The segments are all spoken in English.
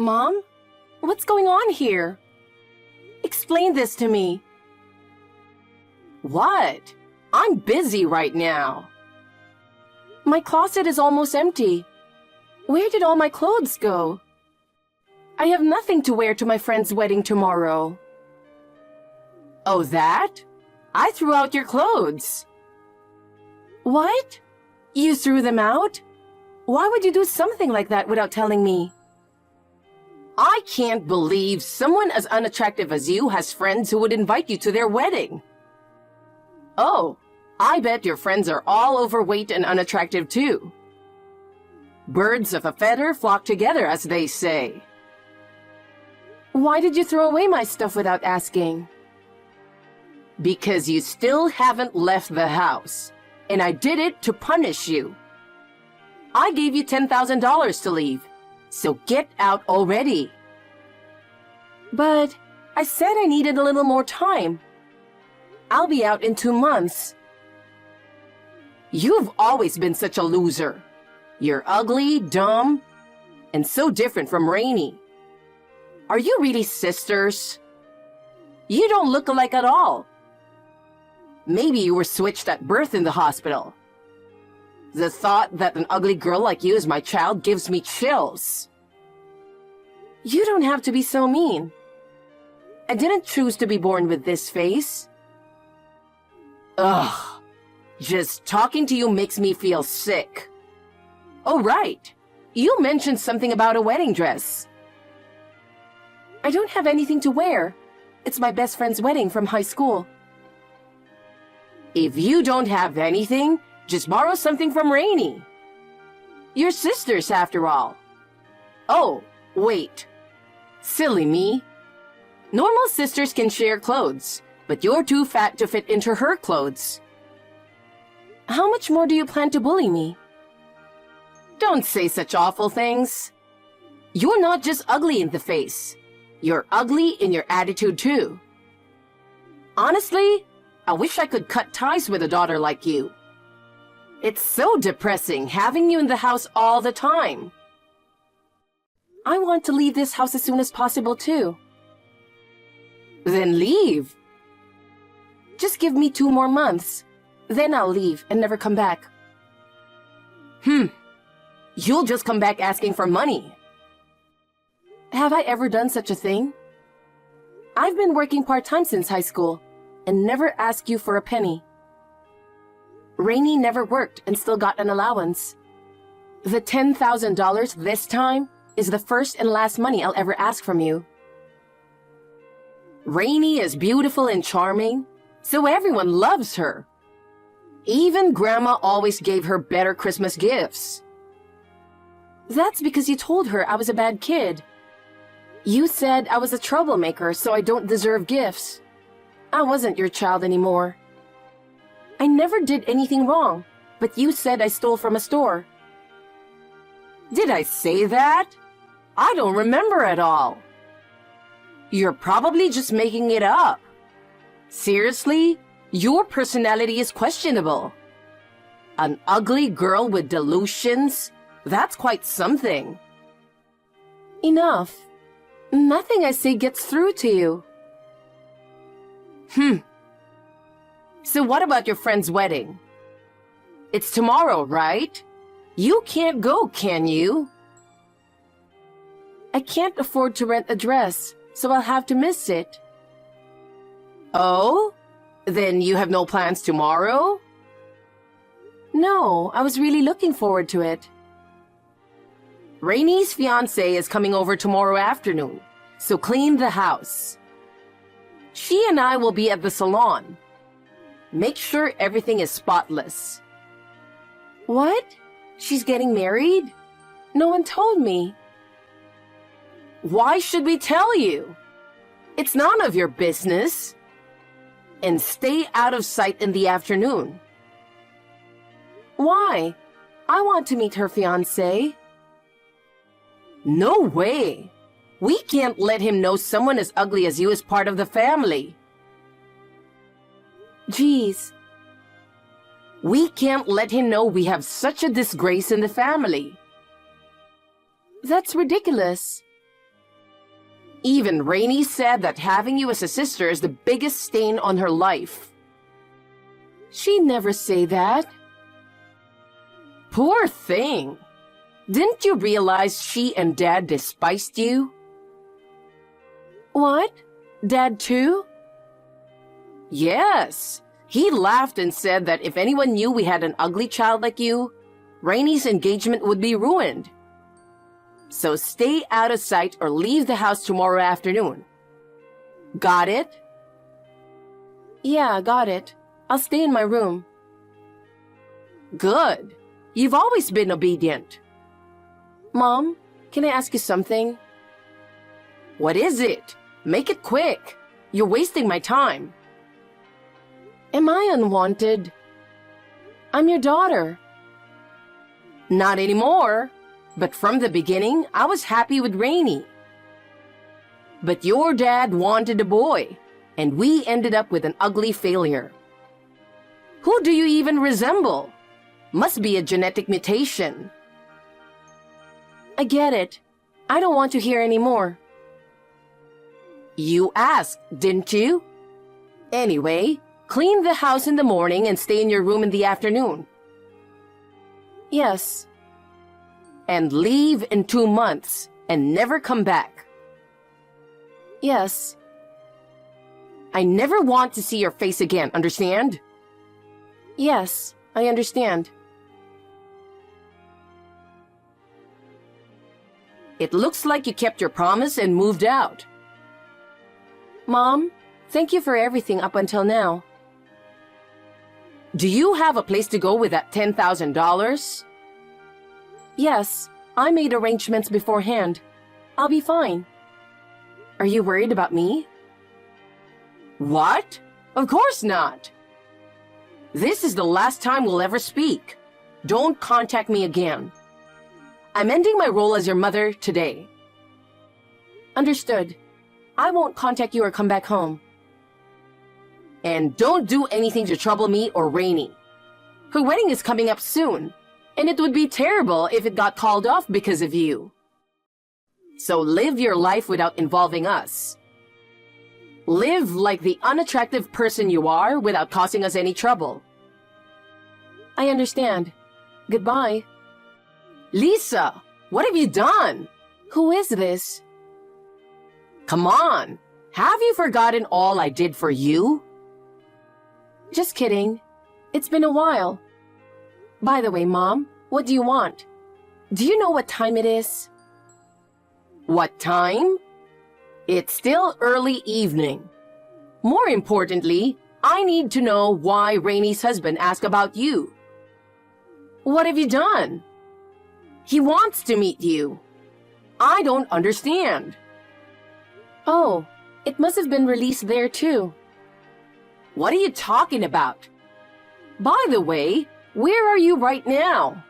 Mom? What's going on here? Explain this to me. What? I'm busy right now. My closet is almost empty. Where did all my clothes go? I have nothing to wear to my friend's wedding tomorrow. Oh, that? I threw out your clothes. What? You threw them out? Why would you do something like that without telling me? I can't believe someone as unattractive as you has friends who would invite you to their wedding. Oh, I bet your friends are all overweight and unattractive too. Birds of a feather flock together, as they say. Why did you throw away my stuff without asking? Because you still haven't left the house, and I did it to punish you. I gave you $10,000 to leave, so get out already. But I said I needed a little more time. I'll be out in 2 months. You've always been such a loser. You're ugly, dumb, and so different from Rainey. Are you really sisters? You don't look alike at all. Maybe you were switched at birth in the hospital. The thought that an ugly girl like you is my child gives me chills. You don't have to be so mean. I didn't choose to be born with this face. Ugh. Just talking to you makes me feel sick. Oh, right. You mentioned something about a wedding dress. I don't have anything to wear. It's my best friend's wedding from high school. If you don't have anything, just borrow something from Rainey. You're sisters, after all. Oh, wait. Silly me. Normal sisters can share clothes, but you're too fat to fit into her clothes. How much more do you plan to bully me? Don't say such awful things. You're not just ugly in the face. You're ugly in your attitude, too. Honestly, I wish I could cut ties with a daughter like you. It's so depressing having you in the house all the time. I want to leave this house as soon as possible, too. Then leave. Just give me 2 more months. Then I'll leave and never come back. You'll just come back asking for money. Have I ever done such a thing? I've been working part-time since high school and never asked you for a penny. Rainey never worked and still got an allowance. The $10,000 this time is the first and last money I'll ever ask from you. Rainey is beautiful and charming, so everyone loves her. Even Grandma always gave her better Christmas gifts. That's because you told her I was a bad kid. You said I was a troublemaker, so I don't deserve gifts. I wasn't your child anymore. I never did anything wrong, but you said I stole from a store. Did I say that? I don't remember at all. You're probably just making it up. Seriously, your personality is questionable. An ugly girl with delusions? That's quite something. Enough. Nothing I say gets through to you. So what about your friend's wedding? It's tomorrow, right? You can't go, can you? I can't afford to rent a dress, so I'll have to miss it. Oh? Then you have no plans tomorrow? No, I was really looking forward to it. Rainey's fiancé is coming over tomorrow afternoon, so clean the house. She and I will be at the salon. Make sure everything is spotless. What? She's getting married? No one told me. Why should we tell you? It's none of your business. And stay out of sight in the afternoon. Why? I want to meet her fiancé. No way. We can't let him know someone as ugly as you is part of the family. Geez. We can't let him know we have such a disgrace in the family. That's ridiculous. Even Rainey said that having you as a sister is the biggest stain on her life. She'd never say that. Poor thing. Didn't you realize she and Dad despised you? What? Dad too? Yes. He laughed and said that if anyone knew we had an ugly child like you, Rainey's engagement would be ruined. So stay out of sight or leave the house tomorrow afternoon. Got it? Yeah, got it. I'll stay in my room. Good. You've always been obedient. Mom, can I ask you something? What is it? Make it quick. You're wasting my time. Am I unwanted? I'm your daughter. Not anymore. But from the beginning, I was happy with Rainey. But your dad wanted a boy, and we ended up with an ugly failure. Who do you even resemble? Must be a genetic mutation. I get it. I don't want to hear any more. You asked, didn't you? Anyway, clean the house in the morning and stay in your room in the afternoon. Yes. And leave in 2 months and never come back. Yes. I never want to see your face again, understand? Yes, I understand. It looks like you kept your promise and moved out. Mom, thank you for everything up until now. Do you have a place to go with that $10,000? Yes, I made arrangements beforehand. I'll be fine. Are you worried about me? What? Of course not. This is the last time we'll ever speak. Don't contact me again. I'm ending my role as your mother today. Understood. I won't contact you or come back home. And don't do anything to trouble me or Rainey. Her wedding is coming up soon, and it would be terrible if it got called off because of you. So live your life without involving us. Live like the unattractive person you are without causing us any trouble. I understand. Goodbye. Lisa, what have you done? Who is this? Come on. Have you forgotten all I did for you? Just kidding. It's been a while. By the way, Mom, what do you want? Do you know what time it is? What time? It's still early evening. More importantly, I need to know why Rainey's husband asked about you. What have you done? He wants to meet you. I don't understand. Oh, it must have been released there too. What are you talking about? By the way, where are you right now?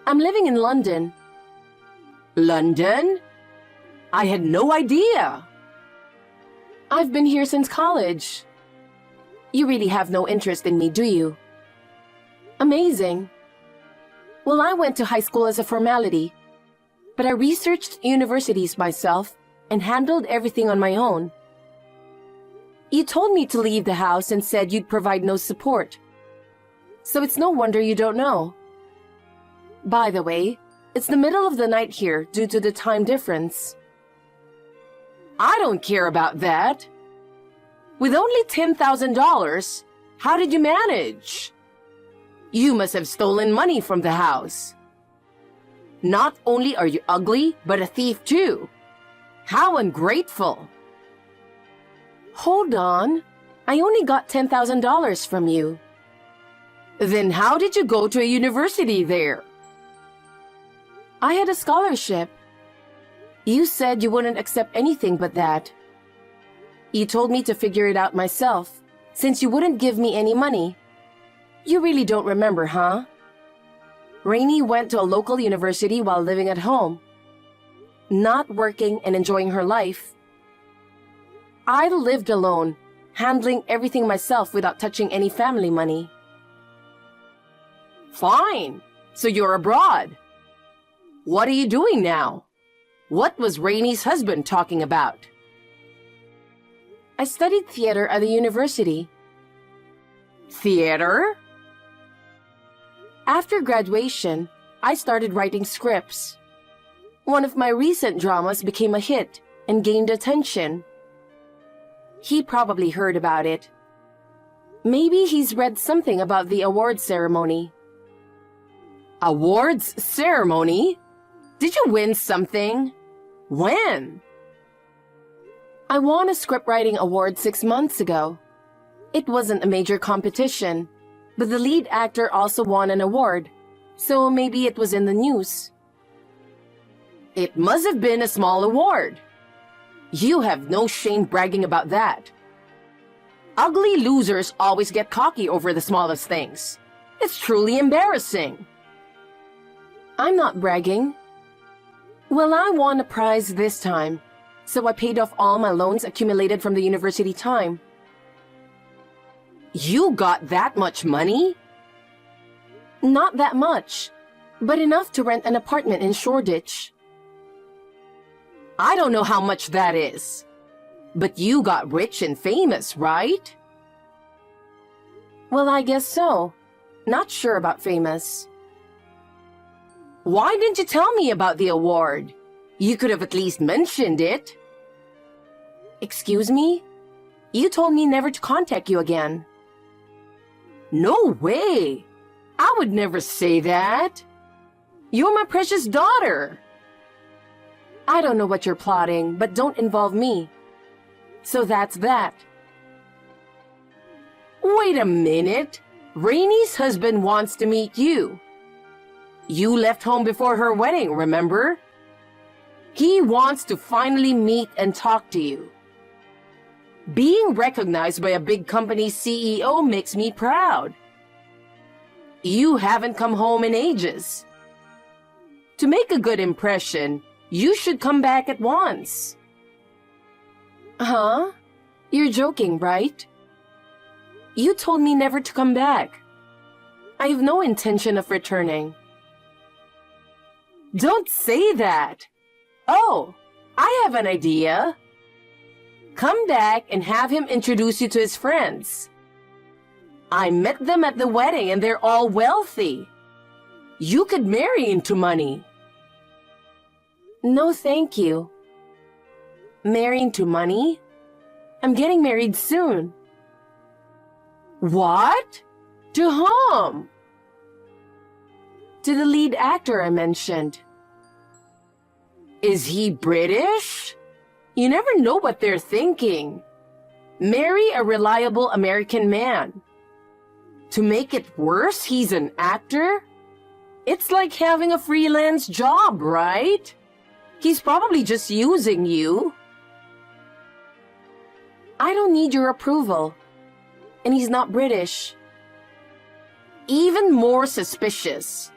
I'm living in London. London? I had no idea. I've been here since college. You really have no interest in me, do you? Amazing. Well, I went to high school as a formality, but I researched universities myself and handled everything on my own. You told me to leave the house and said you'd provide no support. So it's no wonder you don't know. By the way, it's the middle of the night here due to the time difference. I don't care about that. With only $10,000, how did you manage? You must have stolen money from the house. Not only are you ugly, but a thief too. How ungrateful. Hold on. I only got $10,000 from you. Then how did you go to a university there? I had a scholarship. You said you wouldn't accept anything but that. You told me to figure it out myself, since you wouldn't give me any money. You really don't remember, huh? Rainey went to a local university while living at home, not working and enjoying her life. I lived alone, handling everything myself without touching any family money. Fine. So you're abroad. What are you doing now? What was Rainy's husband talking about? I studied theater at the university. Theater? After graduation, I started writing scripts. One of my recent dramas became a hit and gained attention. He probably heard about it. Maybe he's read something about the awards ceremony. Awards ceremony? Did you win something? When? I won a script writing award 6 months ago. It wasn't a major competition, but the lead actor also won an award, so maybe it was in the news. It must have been a small award. You have no shame bragging about that. Ugly losers always get cocky over the smallest things. It's truly embarrassing. I'm not bragging. Well, I won a prize this time, so I paid off all my loans accumulated from the university time. You got that much money? Not that much, but enough to rent an apartment in Shoreditch. I don't know how much that is. But you got rich and famous, right? Well, I guess so. Not sure about famous. Why didn't you tell me about the award? You could have at least mentioned it. Excuse me? You told me never to contact you again. No way! I would never say that. You're my precious daughter. I don't know what you're plotting, but don't involve me. So that's that. Wait a minute. Rainy's husband wants to meet you. You left home before her wedding, remember? He wants to finally meet and talk to you. Being recognized by a big company CEO makes me proud. You haven't come home in ages. To make a good impression, you should come back at once. Huh? You're joking, right? You told me never to come back. I have no intention of returning. Don't say that. Oh, I have an idea. Come back and have him introduce you to his friends. I met them at the wedding and they're all wealthy. You could marry into money. No, thank you. Marrying to money? I'm getting married soon. What? To whom? To the lead actor I mentioned. Is he British? You never know what they're thinking. Marry a reliable American man. To make it worse, he's an actor? It's like having a freelance job, right? He's probably just using you. I don't need your approval. And he's not British. Even more suspicious.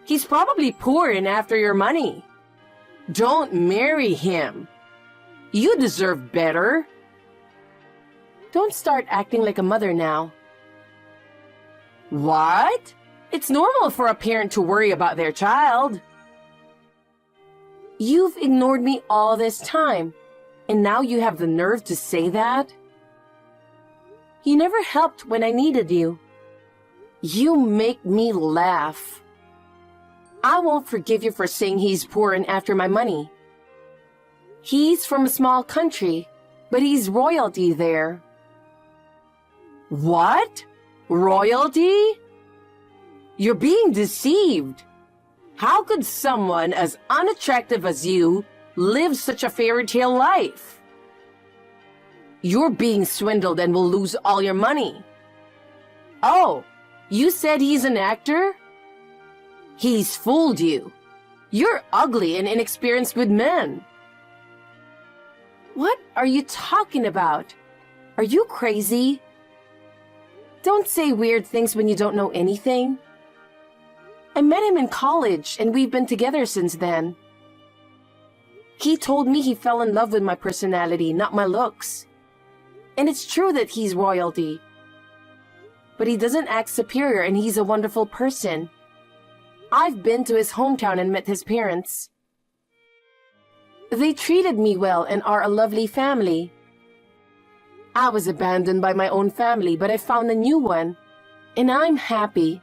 He's probably poor and after your money. Don't marry him. You deserve better. Don't start acting like a mother now. What? It's normal for a parent to worry about their child. You've ignored me all this time, and now you have the nerve to say that? You never helped when I needed you. You make me laugh. I won't forgive you for saying he's poor and after my money. He's from a small country, but he's royalty there. What? Royalty? You're being deceived. How could someone as unattractive as you live such a fairy tale life? You're being swindled and will lose all your money. Oh, you said he's an actor? He's fooled you. You're ugly and inexperienced with men. What are you talking about? Are you crazy? Don't say weird things when you don't know anything. I met him in college and we've been together since then. He told me he fell in love with my personality, not my looks. And it's true that he's royalty. But he doesn't act superior and he's a wonderful person. I've been to his hometown and met his parents. They treated me well and are a lovely family. I was abandoned by my own family, but I found a new one, and I'm happy.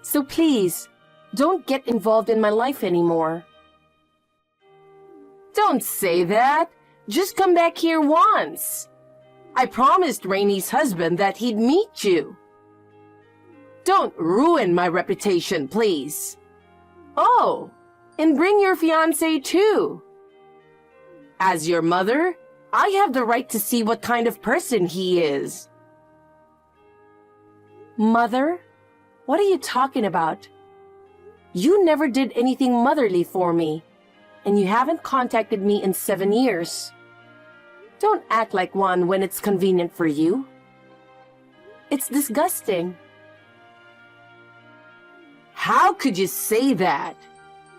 So please, don't get involved in my life anymore. Don't say that. Just come back here once. I promised Rainy's husband that he'd meet you. Don't ruin my reputation, please. Oh, and bring your fiancé too. As your mother, I have the right to see what kind of person he is. Mother? What are you talking about? You never did anything motherly for me, and you haven't contacted me in 7 years. Don't act like one when it's convenient for you. It's disgusting. How could you say that?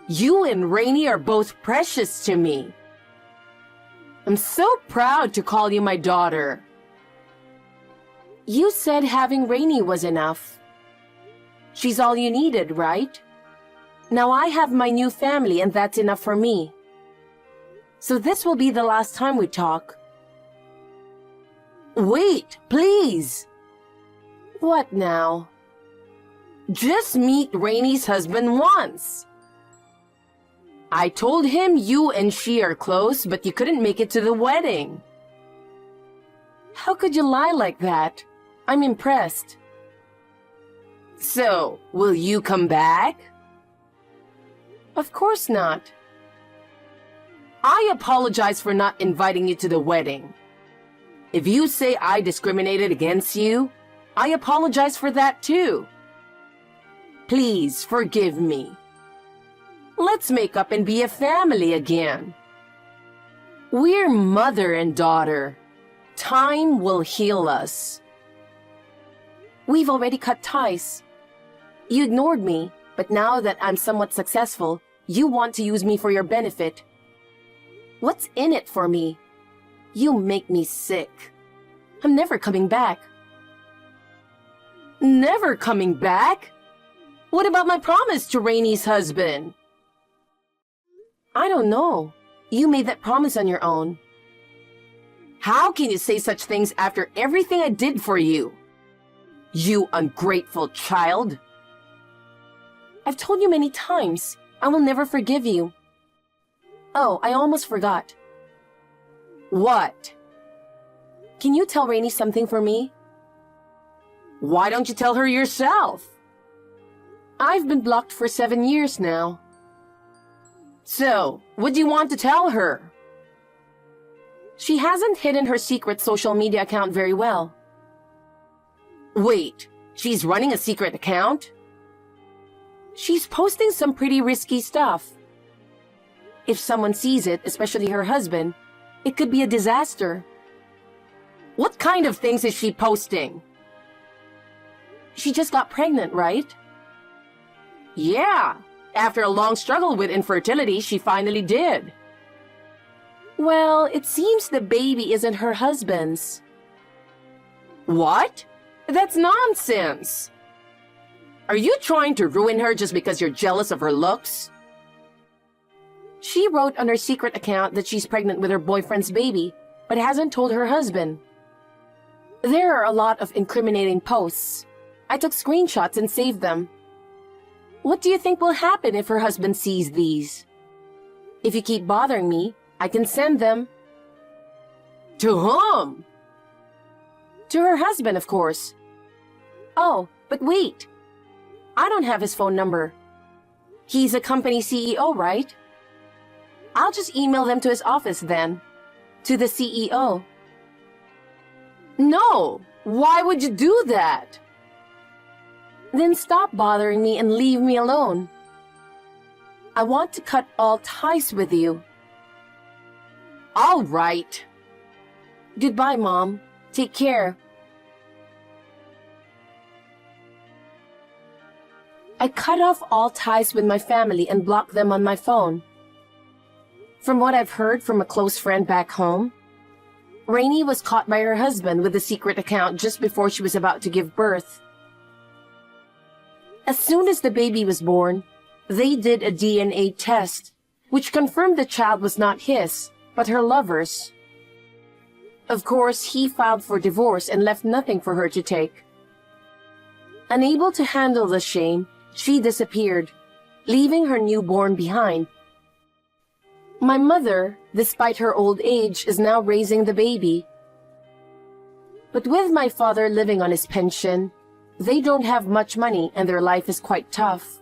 You and Rainy are both precious to me. I'm so proud to call you my daughter. You said having Rainy was enough. She's all you needed, right? Now I have my new family and that's enough for me. So this will be the last time we talk. Wait, please. What now? Just meet Rainy's husband once. I told him you and she are close, but you couldn't make it to the wedding. How could you lie like that? I'm impressed. So, will you come back? Of course not. I apologize for not inviting you to the wedding. If you say I discriminated against you, I apologize for that too. Please forgive me. Let's make up and be a family again. We're mother and daughter. Time will heal us. We've already cut ties. You ignored me, but now that I'm somewhat successful, you want to use me for your benefit. What's in it for me? You make me sick. I'm never coming back. Never coming back? What about my promise to Rainy's husband? I don't know. You made that promise on your own. How can you say such things after everything I did for you? You ungrateful child. I've told you many times, I will never forgive you. Oh, I almost forgot. What? Can you tell Rainy something for me? Why don't you tell her yourself? I've been blocked for 7 years now. So, what do you want to tell her? She hasn't hidden her secret social media account very well. Wait, she's running a secret account? She's posting some pretty risky stuff. If someone sees it, especially her husband, it could be a disaster. What kind of things is she posting? She just got pregnant, right? Yeah, after a long struggle with infertility, she finally did. Well, it seems the baby isn't her husband's. What? That's nonsense. Are you trying to ruin her just because you're jealous of her looks? She wrote on her secret account that she's pregnant with her boyfriend's baby, but hasn't told her husband. There are a lot of incriminating posts. I took screenshots and saved them. What do you think will happen if her husband sees these? If you keep bothering me, I can send them. To whom? To her husband, of course. Oh, but wait. I don't have his phone number. He's a company CEO, right? I'll just email them to his office then. To the CEO. No! Why would you do that? Then stop bothering me and leave me alone. I want to cut all ties with you. All right. Goodbye, Mom. Take care. I cut off all ties with my family and blocked them on my phone. From what I've heard from a close friend back home, Rainy was caught by her husband with a secret account just before she was about to give birth. As soon as the baby was born, they did a DNA test, which confirmed the child was not his, but her lover's. Of course, he filed for divorce and left nothing for her to take. Unable to handle the shame, she disappeared, leaving her newborn behind. My mother, despite her old age, is now raising the baby. But with my father living on his pension, they don't have much money and their life is quite tough.